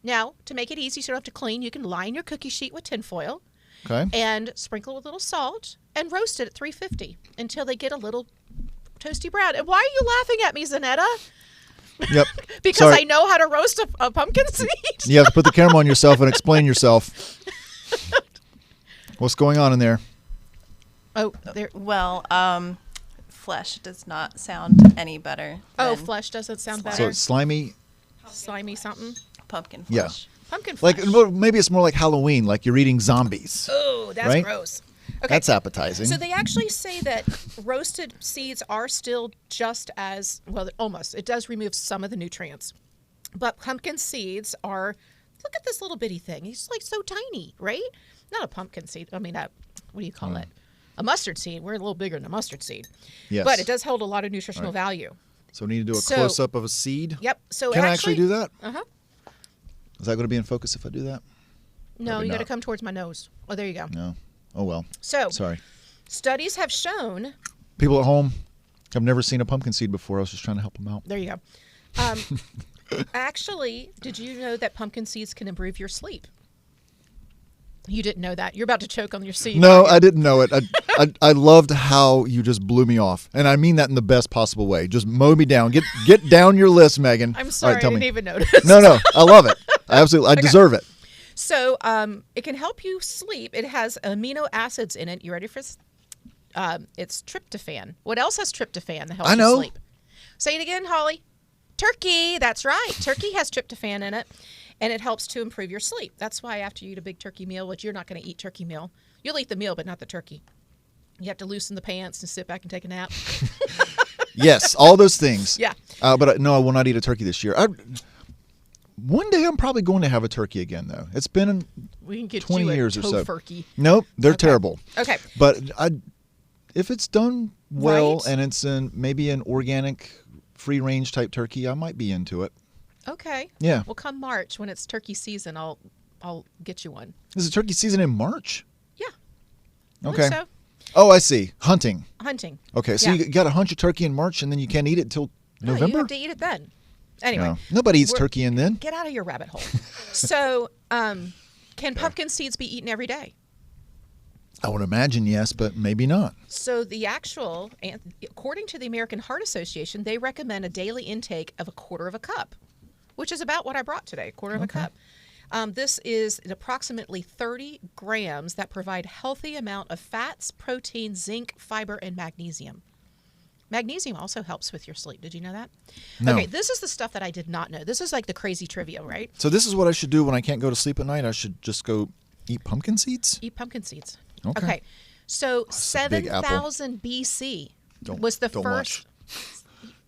Now, to make it easy so you don't have to clean, you can line your cookie sheet with tinfoil Okay. and sprinkle with a little salt and roast it at 350 until they get a little toasty brown. And why are you laughing at me, Zanetta? Yep. Because Sorry. I know how to roast a pumpkin seed. You have to put the camera on yourself and explain yourself. What's going on in there? Oh, there. Well, flesh does not sound any better. Oh, than flesh doesn't sound Slimy. So better. it's slimy. Slimy something. pumpkin Yeah. flesh. Pumpkin flesh. Like well, maybe it's more like Halloween, like you're eating zombies. Oh, that's right? gross. Okay. That's appetizing. So they actually say that roasted seeds are still just as, well, almost. It does remove some of the nutrients. But pumpkin seeds are, look at this little bitty thing. He's like so tiny, right? Not a pumpkin seed. I mean, what do you call it? A mustard seed. We're a little bigger than a mustard seed. Yes. But it does hold a lot of nutritional value. So we need to do a So- close-up of a seed. Yep. So Can I actually do that? Uh-huh. Is that going to be in focus if I do that? No, Probably you got to not. come towards my nose. Oh, there you go. No. Oh, well. So Sorry. studies have shown, People at home have never seen a pumpkin seed before. I was just trying to help them out. there you go. Actually, did you know that pumpkin seeds can improve your sleep? You didn't know that. You're about to choke on your seed. No, aren't you? I didn't know it. I loved how you just blew me off. And I mean that in the best possible way. Just mow me down. Get down your list, Megan. I'm All sorry, right, tell I didn't me. even notice. No, I love it. I deserve it. So it can help you sleep. It has amino acids in it. You ready for this? It's tryptophan. What else has tryptophan that helps I know. you sleep? Say it again, Holly. Turkey. That's right. Turkey has tryptophan in it, and it helps to improve your sleep. That's why after you eat a big turkey meal, which you're not going to eat turkey meal, you'll eat the meal, but not the turkey. You have to loosen the pants and sit back and take a nap. Yes, all those things. Yeah. But no, I will not eat a turkey this year. One day I'm probably going to have a turkey again, though. It's been We can get 20 you a years or so. tofurkey. Nope, they're Okay. terrible. Okay. But if it's done well Right. and it's maybe an organic, free-range type turkey, I might be into it. Okay. Yeah. Well, come March when it's turkey season, I'll get you one. Is it turkey season in March? Yeah. I believe Okay. So Oh, I see. Hunting. hunting. Okay, so Yeah. you got to hunt your turkey in March, and then you can't eat it until No, November? you have to eat it then. Anyway, No. Nobody eats we're- turkey in then. Get out of your rabbit hole. So, can pumpkin seeds be eaten every day? I would imagine yes, but maybe not. So according to the American Heart Association, they recommend a daily intake of a quarter of a cup, which is about what I brought today, a quarter of a cup. This is approximately 30 grams that provide healthy amount of fats, protein, zinc, fiber, and magnesium. Magnesium also helps with your sleep. Did you know that? No. Okay, this is the stuff that I did not know. This is like the crazy trivia, right? So this is what I should do when I can't go to sleep at night. I should just go eat pumpkin seeds? Eat pumpkin seeds. Okay. So That's a big apple. 7,000 BC was the don't first.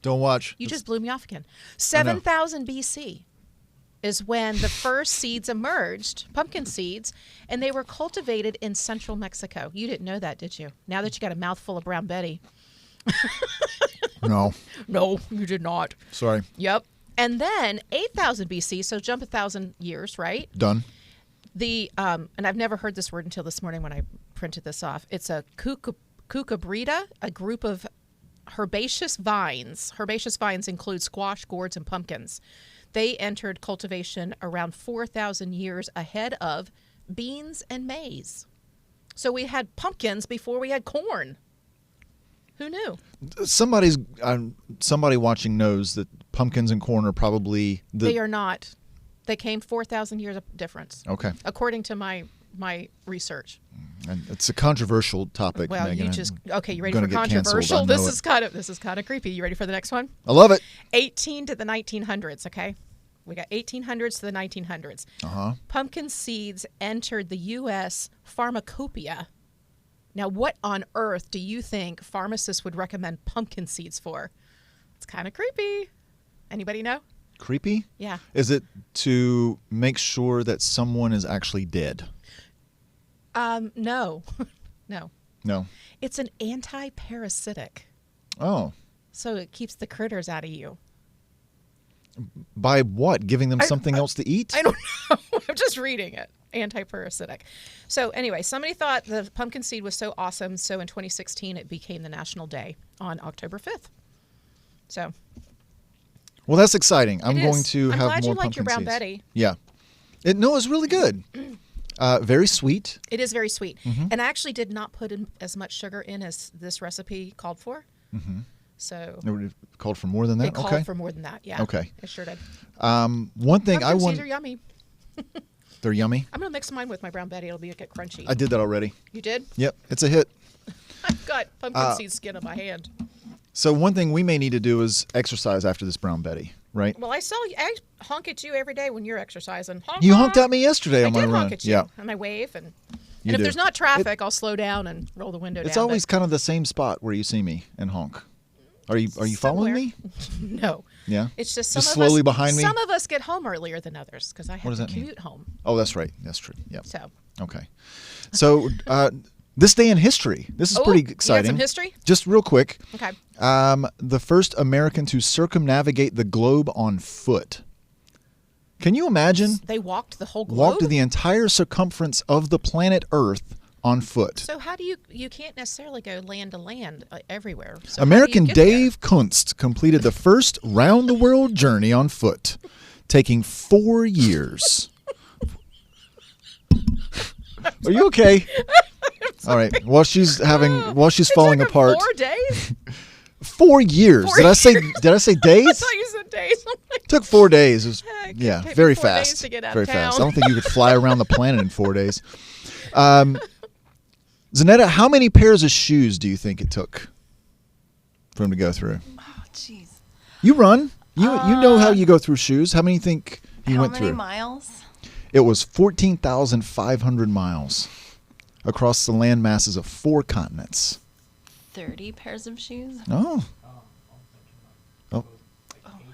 Don't watch. You just blew me off again. 7,000 BC is when the first seeds emerged, pumpkin seeds, and they were cultivated in central Mexico. You didn't know that, did you? Now that you got a mouthful of Brown Betty. No. No, you did not. Sorry. Yep. And then 8,000 BC, so jump 1,000 years, right? Done. The and I've never heard this word until this morning when I printed this off. It's a cucubrita, a group of herbaceous vines. Herbaceous vines include squash, gourds, and pumpkins. They entered cultivation around 4,000 years ahead of beans and maize. So we had pumpkins before we had corn. Who knew? Somebody watching knows that pumpkins and corn are probably They are not. They came 4,000 years of difference. Okay. According to my research. And it's a controversial topic, Well, Megan. you just okay. You ready gonna for get canceled, controversial? I know This is kind of creepy. You ready for the next one? I love it. 18 to the 1900s. Okay, we got 1800s to the 1900s. Pumpkin seeds entered the U.S. pharmacopoeia. Now, what on earth do you think pharmacists would recommend pumpkin seeds for? It's kind of creepy. Anybody know? Creepy? Yeah. Is it to make sure that someone is actually dead? No, no. No. It's an anti-parasitic, Oh. so it keeps the critters out of you. By what? Giving them something else to eat? I don't know. I'm just reading it. Anti-parasitic. So anyway, somebody thought the pumpkin seed was so awesome, so in 2016 it became the National Day on October 5th. So. Well, that's exciting. I'm It going is. to I'm have glad more you like your pumpkin Brown seeds. Betty. Yeah. No, it's really good. Very sweet. It is very sweet. Mm-hmm. And I actually did not put in as much sugar in as this recipe called for. Mm-hmm. So It would have called for more than that? it called Okay. for more than that. Yeah. Okay. It sure did. One thing I Pumpkin want... seeds are yummy. They're yummy? I'm going to mix mine with my Brown Betty. It'll get crunchy. I did that already. You did? Yep. It's a hit. I've got pumpkin seed skin on my hand. So one thing we may need to do is exercise after this Brown Betty, right? Well, I honk at you every day when you're exercising. Honk, You honk. honked at me yesterday I on my did run. honk at you. Yeah. And I wave. And You if do. there's not traffic, I'll slow down and roll the window It's down. always kind of the same spot where you see me and honk. Are you following somewhere. me? No. Yeah. It's just Just some slowly of us, behind me? Some of us get home earlier than others because I have does to that mean? commute home. Oh, that's right. That's true. Yep. So. Okay. So this day in history. This is pretty You got exciting. some history? Just real quick. Okay. The first American to circumnavigate the globe on foot. Can you imagine? They walked the whole globe. Walked the entire circumference of the planet Earth on foot. So how do you can't necessarily go land to land everywhere. So American how do you get Dave Kunst completed the first round-the-world journey on foot, taking 4 years. Are you okay? All right. While she's there? falling It took apart. 4 days? 4 years. 4 Did I say I days? thought you said days. I'm like, Took 4 days. It was, Heck, yeah, it took me very 4 days fast. to get out Very of fast. I town. don't think you could fly around the planet in 4 days. Zanetta, how many pairs of shoes do you think it took for him to go through? Oh, jeez. You run. You know how you go through shoes. How many think he went How many through? miles? It was 14,500 miles across the land masses of 4 continents. 30 pairs of shoes? Oh. Oh,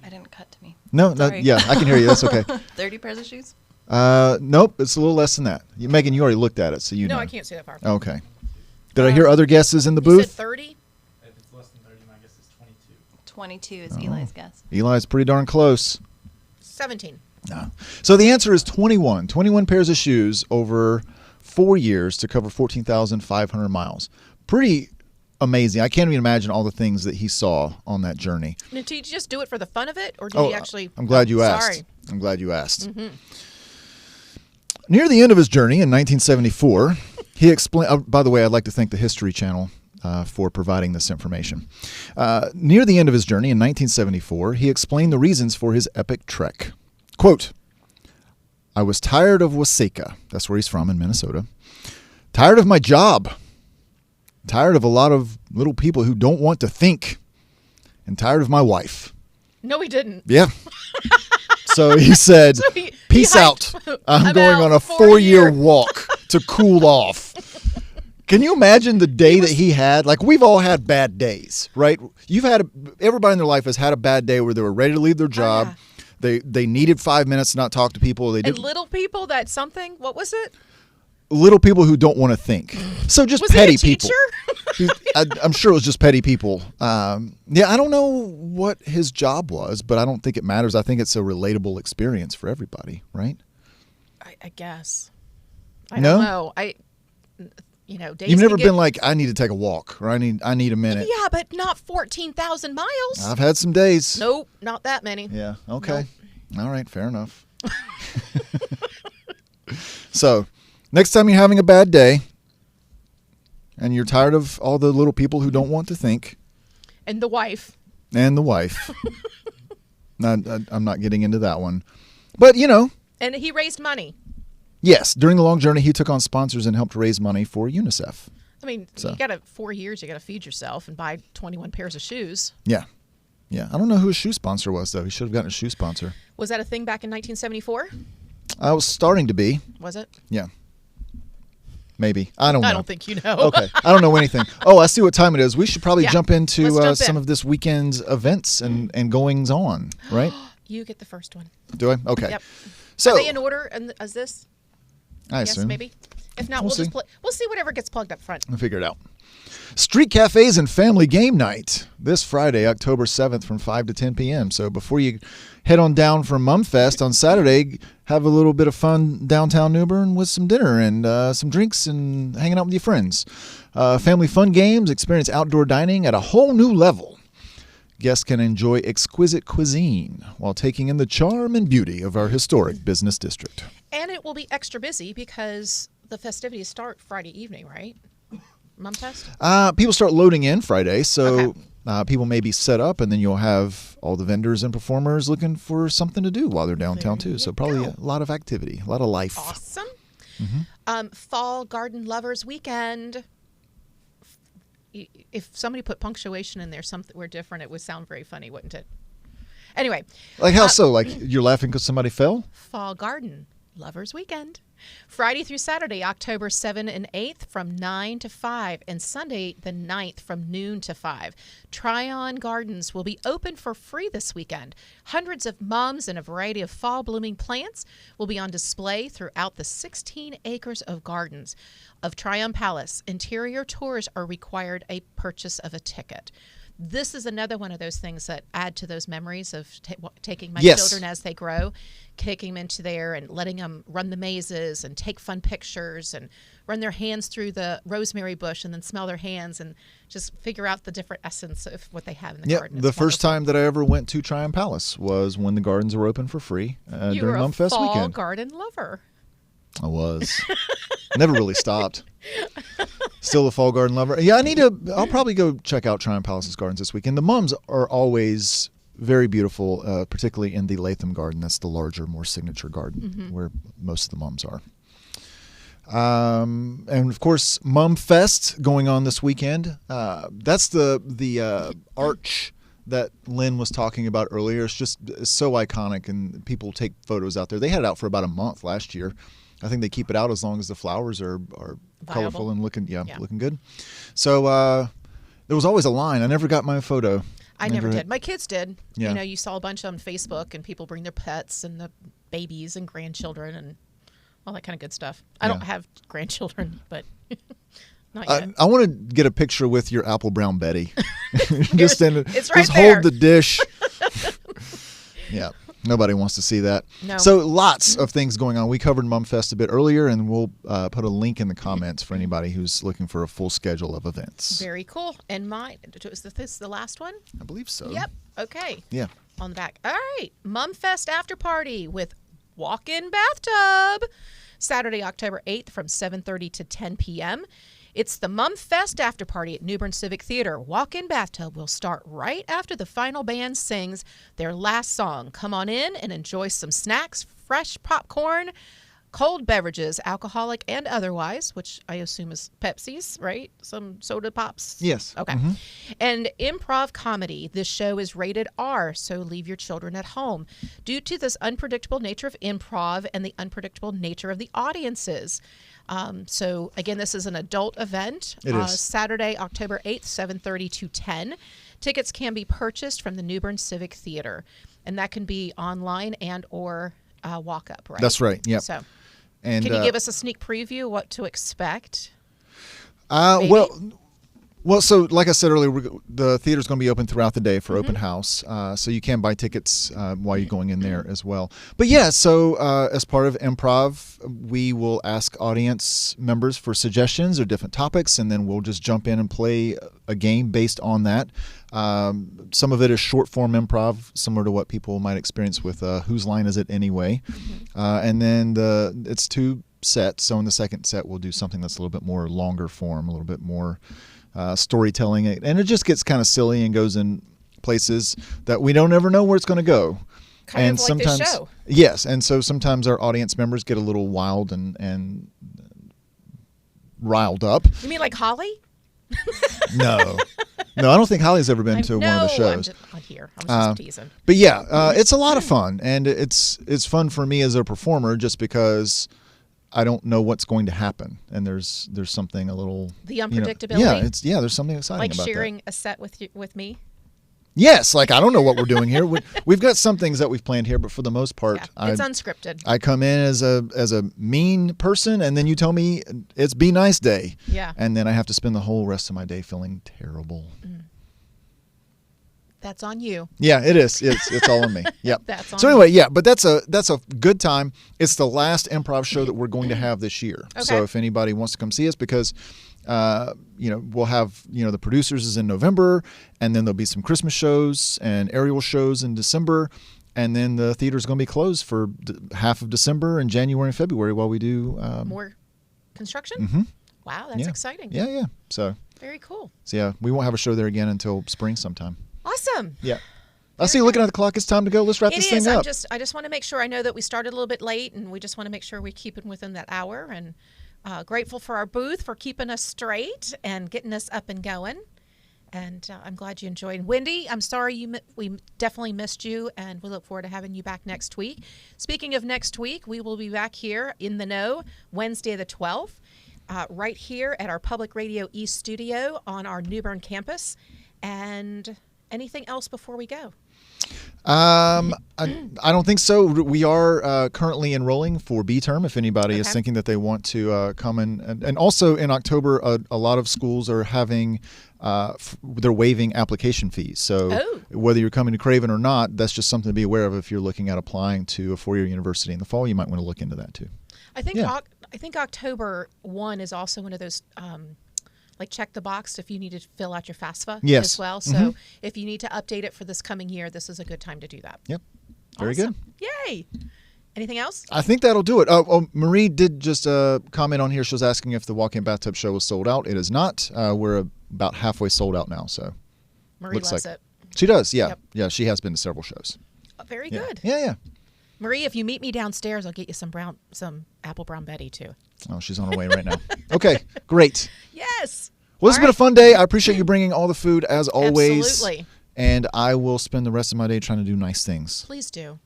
I didn't cut to me. No, Sorry. yeah, I can hear you. That's okay. 30 pairs of shoes? Nope, it's a little less than that. Megan, you already looked at it, so you know. No, I can't see that far. Okay. Did I hear other guesses in the You said booth? 30? If it's less than 30, my guess is 22. 22 is Eli's guess. Eli's pretty darn close. 17. No. So the answer is 21. 21 pairs of shoes over 4 years to cover 14,500 miles. Pretty amazing. I can't even imagine all the things that he saw on that journey. Now, did you just do it for the fun of it, or did he actually? I'm glad you asked. Sorry. I'm glad you asked. Near the end of his journey in 1974, he explained. By the way, I'd like to thank the History Channel for providing this information. Near the end of his journey in 1974, he explained the reasons for his epic trek. Quote, I was tired of Waseca. That's where he's from, in Minnesota. Tired of my job. Tired of a lot of little people who don't want to think. And tired of my wife. No, he didn't. Yeah. So he said, So he peace out. hiked. I'm I'm going out on a 4 4-year year. walk to cool off. Can you imagine the day that he had? Like, we've all had bad days, right? Everybody in their life has had a bad day where they were ready to leave their job. They needed 5 minutes to not talk to people. And little people, that's something. What was it? Little people who don't want to think. So just Was petty he a teacher? people. I'm sure it was just petty people. I don't know what his job was, but I don't think it matters. I think it's a relatable experience for everybody, right? I guess. I No? don't know. Days You've never can been like, I need to take a walk, or I need a minute. Yeah, but not 14,000 miles. I've had some days. Nope, not that many. Yeah. Okay. All right. Fair enough. So, next time you're having a bad day and you're tired of all the little people who don't want to think. And the wife. I'm not getting into that one. But, And he raised money. yes, during the long journey, he took on sponsors and helped raise money for UNICEF. I mean, you got 4 years, you got to feed yourself and buy 21 pairs of shoes. Yeah. Yeah. I don't know who his shoe sponsor was, though. He should have gotten a shoe sponsor. Was that a thing back in 1974? I was starting to be. Was it? Yeah. Maybe. I don't know. I don't think you know. Okay. I don't know anything. Oh, I see what time it is. We should probably jump into Let's jump some in. of this weekend's events and goings on, right? You get the first one. Do I? Okay. Yep. So, Are they in order? And as this? I Yes, assume. maybe. If not, We'll we'll see. we'll see whatever gets plugged up front. We'll figure it out. Street cafes and family game night this Friday, October 7th from 5 to 10 p.m. So before you head on down for MumFest on Saturday, have a little bit of fun downtown New Bern with some dinner and some drinks and hanging out with your friends. Family fun games, experience outdoor dining at a whole new level. Guests can enjoy exquisite cuisine while taking in the charm and beauty of our historic business district. And it will be extra busy because the festivities start Friday evening, right? MumFest? People start loading in Friday, so Okay. people may be set up, and then you'll have all the vendors and performers looking for something to do while they're downtown too. So probably a lot of activity, a lot of life. Awesome. Mm-hmm. Fall Garden Lovers Weekend. If somebody put punctuation in there, something were different, it would sound very funny, wouldn't it? Anyway. Like how so? Like you're laughing because somebody fell? Fall Garden Lovers Weekend. Friday through Saturday, October 7th and 8th from 9 to 5, and Sunday the 9th from noon to 5. Tryon Gardens will be open for free this weekend. Hundreds of mums and a variety of fall blooming plants will be on display throughout the 16 acres of gardens of Tryon Palace. Interior tours are required a purchase of a ticket. This is another one of those things that add to those memories of taking my children as they grow, taking them into there and letting them run the mazes and take fun pictures and run their hands through the rosemary bush and then smell their hands and just figure out the different essence of what they have in the garden. The It's first wonderful. time that I ever went to Tryon Palace was when the gardens were open for free You during were a MumFest fall weekend. garden lover. I was. Never really stopped. Still a fall garden lover. Yeah, I'll probably go check out Tryon Palace's gardens this weekend. The mums are always very beautiful, particularly in the Latham Garden. That's the larger, more signature garden where most of the mums are. And of course, MumFest going on this weekend. That's the arch that Lynne was talking about earlier. It's just so iconic, and people take photos out there. They had it out for about a month last year. I think they keep it out as long as the flowers are colorful and looking good. So there was always a line. I never got my photo. I never did. My kids did. Yeah. You know, you saw a bunch on Facebook, and people bring their pets and the babies and grandchildren and all that kind of good stuff. I don't have grandchildren, but not yet. I want to get a picture with your apple brown Betty. Just it's right just there. hold the dish. Yeah. Nobody wants to see that. No. So lots of things going on. We covered MumFest a bit earlier, and we'll put a link in the comments for anybody who's looking for a full schedule of events. Very cool. And is this the last one? I believe so. Yep. Okay. Yeah. On the back. All right. MumFest after party with walk-in bathtub. Saturday, October 8th from 7:30 to 10 p.m. It's the MumFest after party at New Bern Civic Theater. Walk-in bathtub will start right after the final band sings their last song. Come on in and enjoy some snacks, fresh popcorn, cold beverages, alcoholic and otherwise, which I assume is Pepsi's, right? Some soda pops. Yes. Okay. And improv comedy. This show is rated R, so leave your children at home. Due to this unpredictable nature of improv and the unpredictable nature of the audiences. So, again, this is an adult event. It is. Saturday, October 8th, 7:30 to 10. Tickets can be purchased from the New Bern Civic Theater, and that can be online and or walk up, right? That's right. Yep. So, And can you give us a sneak preview of what to expect? Well, so like I said earlier, the theater's going to be open throughout the day for open house, so you can buy tickets while you're going in there as well. But yeah, so as part of improv, we will ask audience members for suggestions or different topics, and then we'll just jump in and play a game based on that. Some of it is short form improv, similar to what people might experience with Whose Line Is It Anyway? And then it's 2 sets. So in the second set, we'll do something that's a little bit more longer form, a little bit more storytelling, and it just gets kind of silly and goes in places that we don't ever know where it's going to go. Kind and of like sometimes, this show. Yes, and so sometimes our audience members get a little wild and riled up. You mean like Holly? No, I don't think Holly's ever been to one of the shows. I'm just not here. I was just teasing. But yeah, it's a lot of fun, and it's fun for me as a performer just because I don't know what's going to happen, and there's something a little The unpredictability. There's something exciting Like about sharing that. a set with me. Yes, like I don't know what we're doing here. We've got some things that we've planned here, but for the most part, Yeah, it's unscripted. I come in as a mean person, and then you tell me it's be nice day. Yeah. And then I have to spend the whole rest of my day feeling terrible. That's on you. Yeah, it is. It's all on me. Yep. That's on So anyway, yeah, but that's a good time. It's the last improv show that we're going to have this year. Okay. So if anybody wants to come see us, because we'll have the producers is in November, and then there'll be some Christmas shows and aerial shows in December, and then the theater's going to be closed for half of December and January and February while we do More construction? Wow, that's exciting. Yeah. So Very cool. yeah, we won't have a show there again until spring sometime. Awesome. Yeah. I see. Looking at the clock, it's time to go. Let's wrap It this is. thing up. I just want to make sure. I know that we started a little bit late, and we just want to make sure we keep it within that hour. And grateful for our booth for keeping us straight and getting us up and going. And I'm glad you enjoyed. Wendy, I'm sorry we definitely missed you, and we look forward to having you back next week. Speaking of next week, we will be back here in the know Wednesday the 12th, right here at our Public Radio East studio on our New Bern campus. And anything else before we go? I don't think so. We are currently enrolling for B term if anybody is thinking that they want to come in. And also in October, a lot of schools are having, they're waiving application fees. So whether you're coming to Craven or not, that's just something to be aware of if you're looking at applying to a 4-year university in the fall. You might want to look into that too. I think October 1 is also one of those like check the box if you need to fill out your FAFSA as well. So if you need to update it for this coming year, this is a good time to do that. Yep. Very Awesome. good. Yay. Anything else? I think that'll do it. Marie did just comment on here. She was asking if the walk-in bathtub show was sold out. It is not. We're about halfway sold out now. So Marie looks loves like it. She does. Yeah. Yep. Yeah. She has been to several shows. Very Yeah. good. Yeah. Marie, if you meet me downstairs, I'll get you some apple brown Betty too. Oh, she's on her way right now. Okay. Great. Yes. Well, this has been a fun day. I appreciate you bringing all the food as always. Absolutely. And I will spend the rest of my day trying to do nice things. Please do.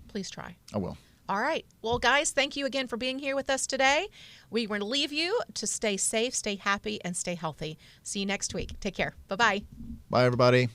Please try. I will. All right. Well, guys, thank you again for being here with us today. We're going to leave you to stay safe, stay happy, and stay healthy. See you next week. Take care. Bye-bye. Bye, everybody.